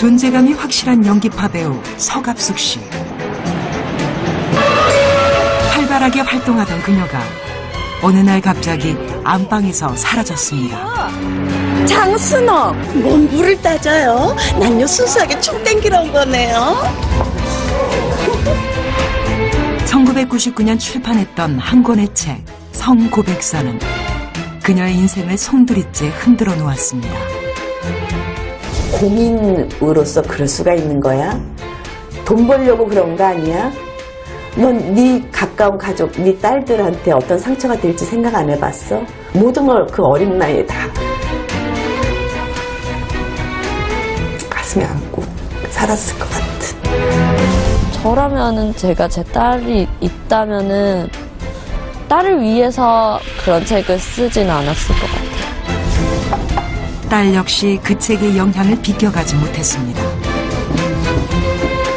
존재감이 확실한 연기파 배우 서갑숙 씨. 활발하게 활동하던 그녀가 어느 날 갑자기 안방에서 사라졌습니다. 장순옥, 뭔 물을 따져요? 난요 순수하게 총 땡기러 온 거네요. 1999년 출판했던 한 권의 책 성고백서는 그녀의 인생을 송두리째 흔들어 놓았습니다. 공인으로서 그럴 수가 있는 거야? 돈 벌려고 그런 거 아니야? 넌 네 가까운 가족, 네 딸들한테 어떤 상처가 될지 생각 안 해봤어? 모든 걸 그 어린 나이에 다 가슴에 안고 살았을 것 같은. 저라면은 제가 제 딸이 있다면은 딸을 위해서 그런 책을 쓰진 않았을 것 같아요. 딸 역시 그 책의 영향을 비껴가지 못했습니다.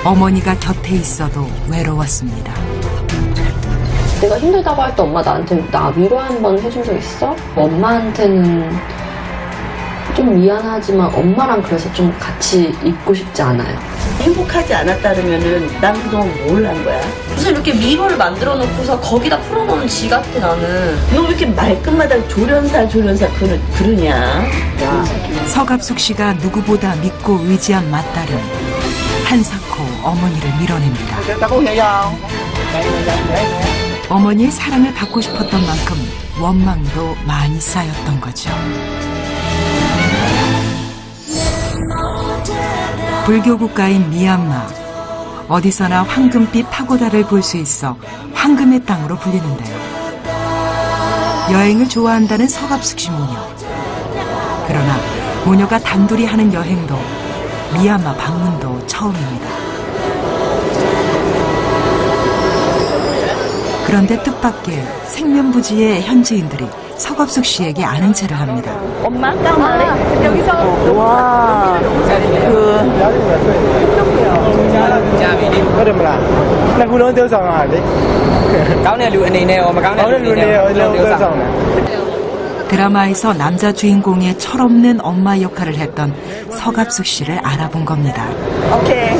어머니가 곁에 있어도 외로웠습니다. 내가 힘들다고 할 때 엄마 나한테 나 위로 한번 해준 적 있어? 엄마한테는 좀 미안하지만 엄마랑 그래서 좀 같이 있고 싶지 않아요. 행복하지 않았다면은 난 그동안 뭘 한 거야? 무슨 이렇게 미로를 만들어 놓고서 거기다 풀어놓은 지 같아 나는. 너 왜 이렇게 말끝마다 조련사 그러냐? 야. 서갑숙 씨가 누구보다 믿고 의지한 맏딸은 한사코 어머니를 밀어냅니다. 어머니의 사랑을 받고 싶었던 만큼 원망도 많이 쌓였던 거죠. 불교 국가인 미얀마. 어디서나 황금빛 파고다를 볼 수 있어 황금의 땅으로 불리는데요. 여행을 좋아한다는 서갑숙 씨 모녀. 그러나 모녀가 단둘이 하는 여행도 미얀마 방문도 처음입니다. 그런데 뜻밖의 생면부지의 현지인들이 서갑숙 씨에게 아는 체를 합니다. 엄마 까마리 여기서 와 드라마에서 남자 주인공의 철없는 엄마 역할을 했던 서갑숙 씨를 알아본 겁니다. 오케이.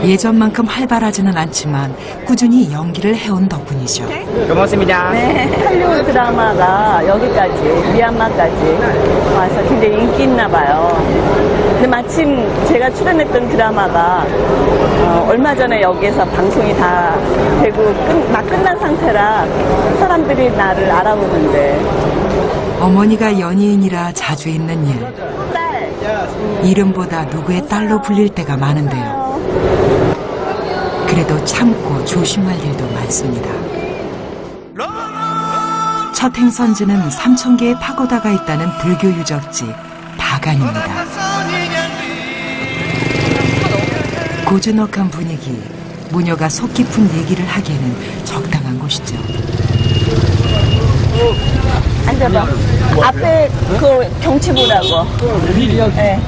예전만큼 활발하지는 않지만 꾸준히 연기를 해온 덕분이죠. 고맙습니다. 네, 한류 드라마가 여기까지 미얀마까지 와서 굉장히 인기 있나 봐요. 근데 마침 제가 출연했던 드라마가 얼마 전에 여기에서 방송이 다 되고 막 끝난 상태라 사람들이 나를 알아보는데. 어머니가 연예인이라 자주 있는 일. 이름보다 누구의 딸로 불릴 때가 많은데요. 그래도 참고 조심할 일도 많습니다. 첫 행선지는 3,000개의 파고다가 있다는 불교 유적지 바간입니다. 고즈넉한 분위기, 모녀가 속 깊은 얘기를 하기에는 적당한 곳이죠. 앉아봐. 앞에 그 경치 보라고. 네.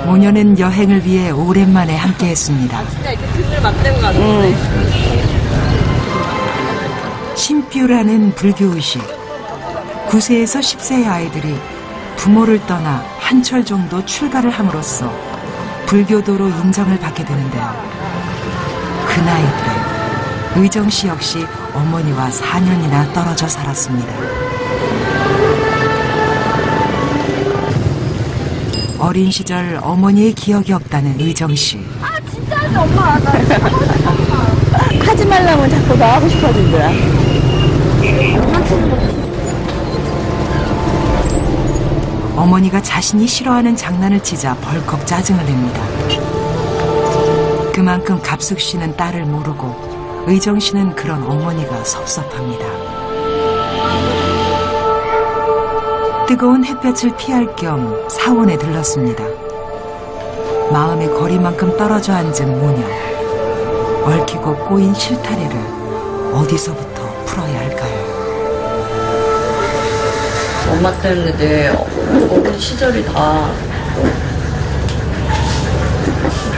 모녀는 여행을 위해 오랜만에 함께했습니다. 진짜 이렇게 등을 맞대고 가는 거네. 신뷰라는 불교의식. 9세에서 10세의 아이들이 부모를 떠나 한 철 정도 출가를 함으로써 불교도로 인정을 받게 되는데요. 그 나이 때 의정 씨 역시 어머니와 4년이나 떨어져 살았습니다. 어린 시절 어머니의 기억이 없다는 의정 씨. 아 진짜 하지 엄마. 나 하지 말라면 자꾸 더 하고 싶어지더라. 어머니가 자신이 싫어하는 장난을 치자 벌컥 짜증을 냅니다. 그만큼 갑숙 씨는 딸을 모르고 의정 씨는 그런 어머니가 섭섭합니다. 뜨거운 햇볕을 피할 겸 사원에 들렀습니다. 마음의 거리만큼 떨어져 앉은 모녀. 얽히고 꼬인 실타래를 어디서부터 풀어야 할까요? 엄마 때문에 내 어린 시절이 다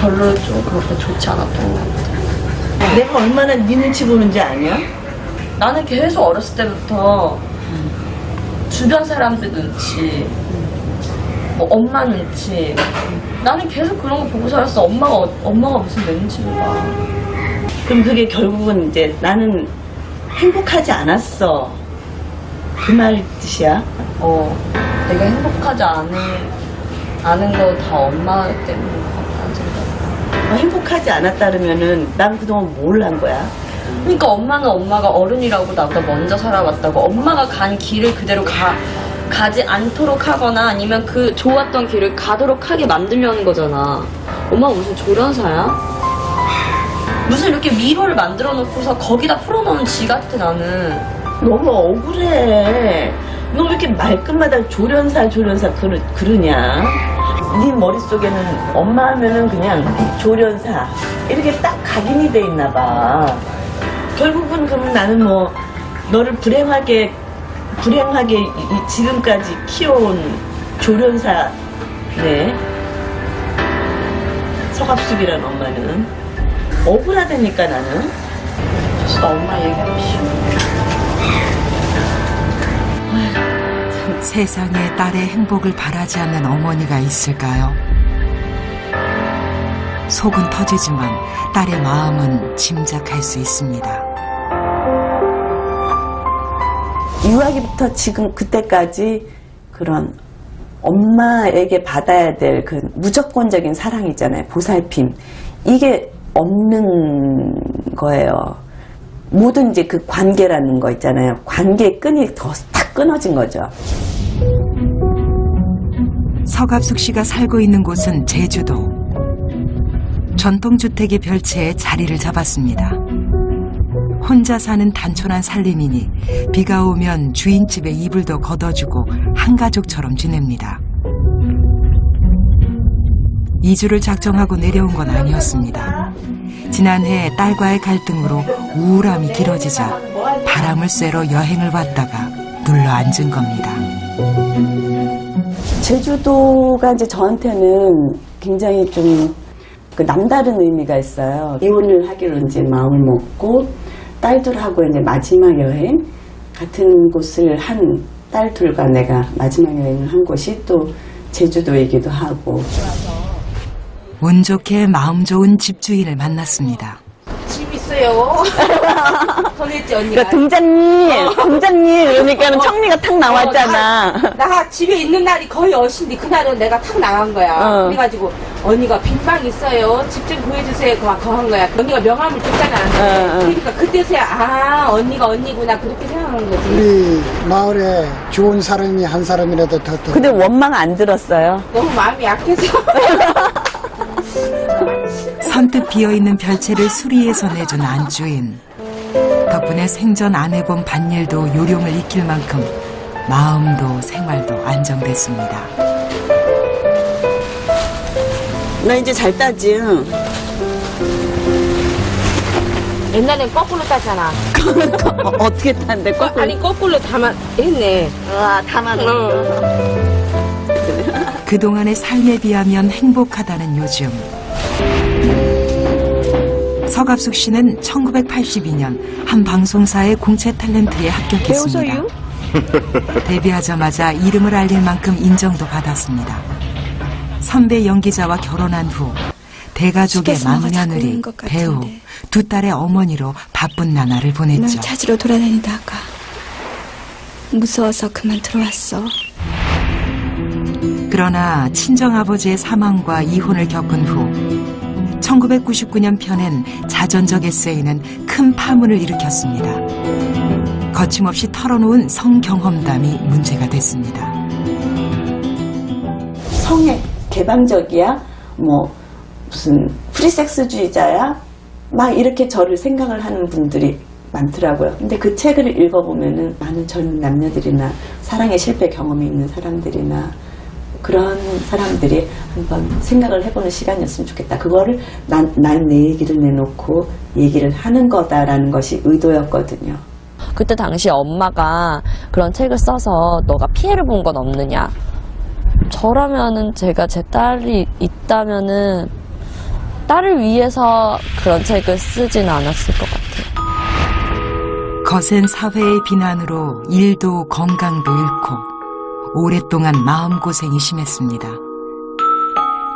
별로 좀 그렇게 좋지 않았던 것 같아. 내가 얼마나 네 눈치 보는지 아냐? 나는 계속 어렸을 때부터 주변 사람들 눈치, 뭐 엄마 눈치. 나는 계속 그런 거 보고 살았어. 엄마가 무슨 내 눈치를 봐. 그럼 그게 결국은 이제 나는 행복하지 않았어. 그 말 뜻이야? 내가 행복하지 않은 거 다 엄마 때문인 것 같다는 생각. 행복하지 않았다 그러면은 난 그동안 뭘 한 거야? 그러니까 엄마가 어른이라고 나보다 먼저 살아왔다고 엄마가 간 길을 그대로 가지 않도록 하거나 아니면 그 좋았던 길을 가도록 하게 만들려는 거잖아. 엄마가 무슨 조련사야? 무슨 이렇게 미로를 만들어 놓고서 거기다 풀어놓은 지 같아 나는. 너무 억울해. 너 왜 이렇게 말끝마다 조련사 그러냐? 네 머릿속에는 엄마 하면은 그냥 조련사 이렇게 딱 각인이 돼 있나 봐. 결국은 그러면 나는 뭐 너를 불행하게 지금까지 키워온 조련사네. 서갑숙이란 엄마는 억울하다니까 나는. 나 엄마 얘기하면 싫어. 세상에 딸의 행복을 바라지 않는 어머니가 있을까요? 속은 터지지만 딸의 마음은 짐작할 수 있습니다. 유아기부터 지금 그때까지 그런 엄마에게 받아야 될 그 무조건적인 사랑 있잖아요. 보살핌. 이게 없는 거예요. 모든 이제 그 관계라는 거 있잖아요. 관계의 끈이 더 탁 끊어진 거죠. 서갑숙 씨가 살고 있는 곳은 제주도. 전통주택의 별채에 자리를 잡았습니다. 혼자 사는 단촐한 살림이니 비가 오면 주인집에 이불도 걷어주고 한 가족처럼 지냅니다. 이주를 작정하고 내려온 건 아니었습니다. 지난해 딸과의 갈등으로 우울함이 길어지자 바람을 쐬러 여행을 왔다가 눌러 앉은 겁니다. 제주도가 이제 저한테는 굉장히 좀 그 남다른 의미가 있어요. 이혼을 하기로 이제 마음을 먹고 딸들하고 이제 마지막 여행 같은 곳을 한 딸들과 내가 마지막 여행을 한 곳이 또 제주도이기도 하고. 운 좋게 마음 좋은 집주인을 만났습니다. 집 있어요. 전했지 언니가. 그러니까 동장님 그러니까는 청리가 탁 나왔잖아. 나 집에 있는 날이 거의 어신데 그날은 내가 탁 나간 거야. 그래가지고 언니가 빈방 있어요. 집 좀 구해주세요. 그만 거한 거야. 언니가 명함을 줬잖아. 그러니까 그때서야 언니가 언니구나 그렇게 생각한 거지. 우리 마을에 좋은 사람이 한 사람이라도 더. 근데 원망 안 들었어요. 너무 마음이 약해서. 선뜻 비어있는 별채를 수리해서 내준 안주인. 덕분에 생전 안 해본 밭일도 요령을 익힐 만큼 마음도 생활도 안정됐습니다. 나 이제 잘 따지. 옛날엔 거꾸로 따잖아. 어떻게 딴데 거꾸로? 아니 거꾸로 했네. 와 담아놓은 그동안의 삶에 비하면 행복하다는 요즘. 서갑숙 씨는 1982년 한 방송사의 공채 탤런트에 합격했습니다. 데뷔하자마자 이름을 알릴 만큼 인정도 받았습니다. 선배 연기자와 결혼한 후 대가족의 맏며느리, 배우, 두 딸의 어머니로 바쁜 나날을 보냈죠. 찾으러 돌아다니다가 무서워서 그만 들어왔어. 그러나 친정아버지의 사망과 이혼을 겪은 후 1999년 펴낸 자전적 에세이는 큰 파문을 일으켰습니다. 거침없이 털어놓은 성경험담이 문제가 됐습니다. 성에 개방적이야? 뭐 무슨 프리섹스주의자야? 막 이렇게 저를 생각을 하는 분들이 많더라고요. 근데 그 책을 읽어보면은 많은 젊은 남녀들이나 사랑의 실패 경험이 있는 사람들이나 그런 사람들이 한번 생각을 해보는 시간이었으면 좋겠다. 그거를 난 내 얘기를 내놓고 얘기를 하는 거다라는 것이 의도였거든요. 그때 당시 엄마가 그런 책을 써서 너가 피해를 본 건 없느냐. 저라면은 제가 제 딸이 있다면은 딸을 위해서 그런 책을 쓰진 않았을 것 같아요. 거센 사회의 비난으로 일도 건강도 잃고 오랫동안 마음고생이 심했습니다.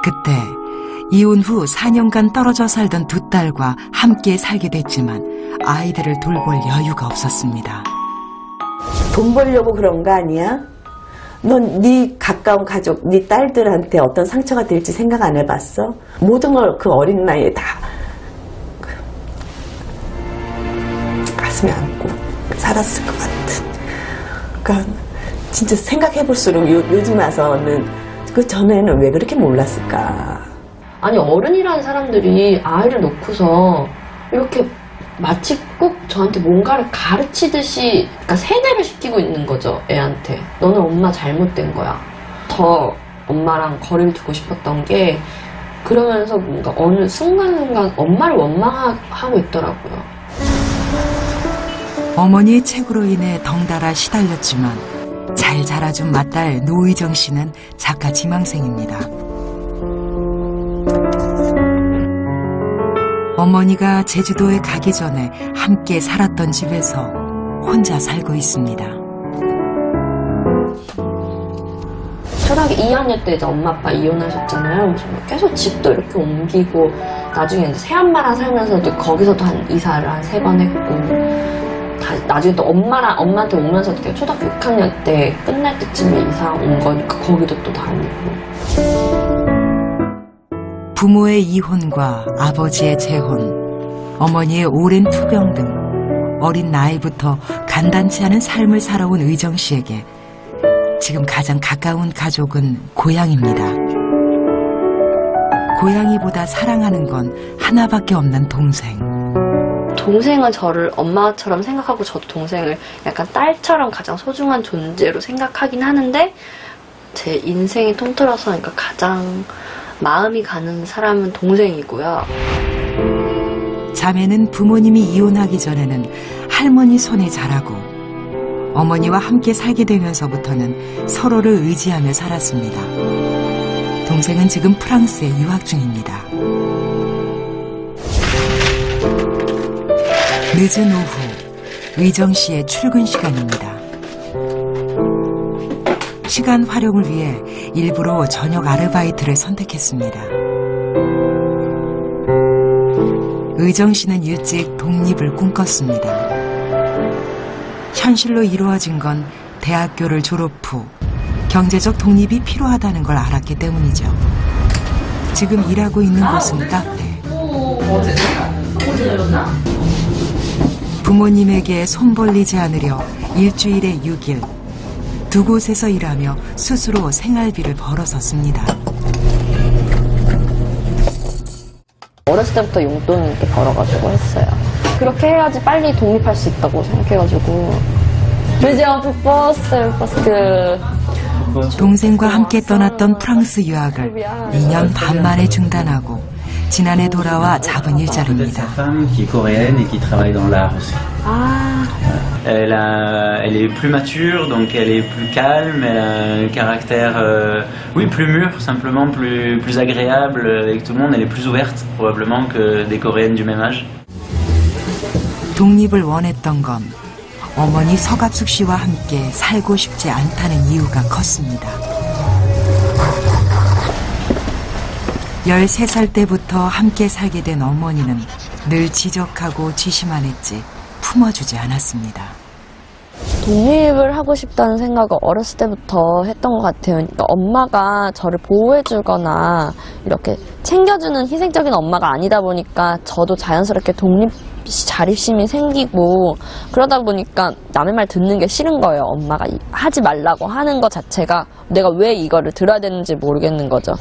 그때 이혼 후 4년간 떨어져 살던 두 딸과 함께 살게 됐지만 아이들을 돌볼 여유가 없었습니다. 돈 벌려고 그런 거 아니야? 넌 네 가까운 가족, 네 딸들한테 어떤 상처가 될지 생각 안 해봤어? 모든 걸 그 어린 나이에 다 가슴에 안고 살았을 것 같은. 그러니까 진짜 생각해볼수록 요즘 와서는 그 전에는 왜 그렇게 몰랐을까? 아니 어른이라는 사람들이 아이를 놓고서 이렇게 마치 꼭 저한테 뭔가를 가르치듯이 그러니까 세뇌를 시키고 있는 거죠. 애한테. 너는 엄마 잘못된 거야. 더 엄마랑 거리를 두고 싶었던 게 그러면서 뭔가 어느 순간순간 엄마를 원망하고 있더라고요. 어머니의 책으로 인해 덩달아 시달렸지만 잘 자라준 맏딸 노의정 씨는 작가 지망생입니다. 어머니가 제주도에 가기 전에 함께 살았던 집에서 혼자 살고 있습니다. 초등학교 2학년 때 이제 엄마 아빠 이혼하셨잖아요. 그래서 계속 집도 이렇게 옮기고 나중에 이제 새엄마랑 살면서도 거기서도 한 이사를 한 3번 했고 나중에 또 엄마한테 오면서 초등학교 6학년 때 끝날 때쯤에 이사 온 거니까 거기도 또 다니고. 부모의 이혼과 아버지의 재혼, 어머니의 오랜 투병 등 어린 나이부터 간단치 않은 삶을 살아온 의정 씨에게 지금 가장 가까운 가족은 고향입니다. 고향이보다 사랑하는 건 하나밖에 없는 동생. 동생은 저를 엄마처럼 생각하고 저도 동생을 약간 딸처럼 가장 소중한 존재로 생각하긴 하는데 제 인생이 통틀어서 그러니까 가장 마음이 가는 사람은 동생이고요. 자매는 부모님이 이혼하기 전에는 할머니 손에 자라고 어머니와 함께 살게 되면서부터는 서로를 의지하며 살았습니다. 동생은 지금 프랑스에 유학 중입니다. 늦은 오후, 의정 씨의 출근 시간입니다. 시간 활용을 위해 일부러 저녁 아르바이트를 선택했습니다. 의정 씨는 일찍 독립을 꿈꿨습니다. 현실로 이루어진 건 대학교를 졸업 후 경제적 독립이 필요하다는 걸 알았기 때문이죠. 지금 일하고 있는 곳은 카페. 부모님에게 손 벌리지 않으려 일주일에 6일 두 곳에서 일하며 스스로 생활비를 벌어서 씁니다. 어렸을 때부터 용돈 이렇게 벌어가지고 했어요. 그렇게 해야지 빨리 독립할 수 있다고 생각해가지고. 동생과 함께 떠났던 프랑스 유학을 2년 반 만에 중단하고 지난해 돌아와 잡은 일자리입니다. Elle est plus mature, donc elle est plus calme, elle a un caractère, oui, plus mûr, simplement plus agréable avec tout le monde. Elle est plus ouverte, probablement, que des Coréennes du même âge. 독립을 원했던 건 어머니 서갑숙 씨와 함께 살고 싶지 않다는 이유가 컸습니다. 13살 때부터 함께 살게 된 어머니는 늘 지적하고 지시만 했지 품어주지 않았습니다. 독립을 하고 싶다는 생각을 어렸을 때부터 했던 것 같아요. 그러니까 엄마가 저를 보호해주거나 이렇게 챙겨주는 희생적인 엄마가 아니다 보니까 저도 자연스럽게 자립심이 생기고 그러다 보니까 남의 말 듣는 게 싫은 거예요. 엄마가 하지 말라고 하는 것 자체가 내가 왜 이거를 들어야 되는지 모르겠는 거죠.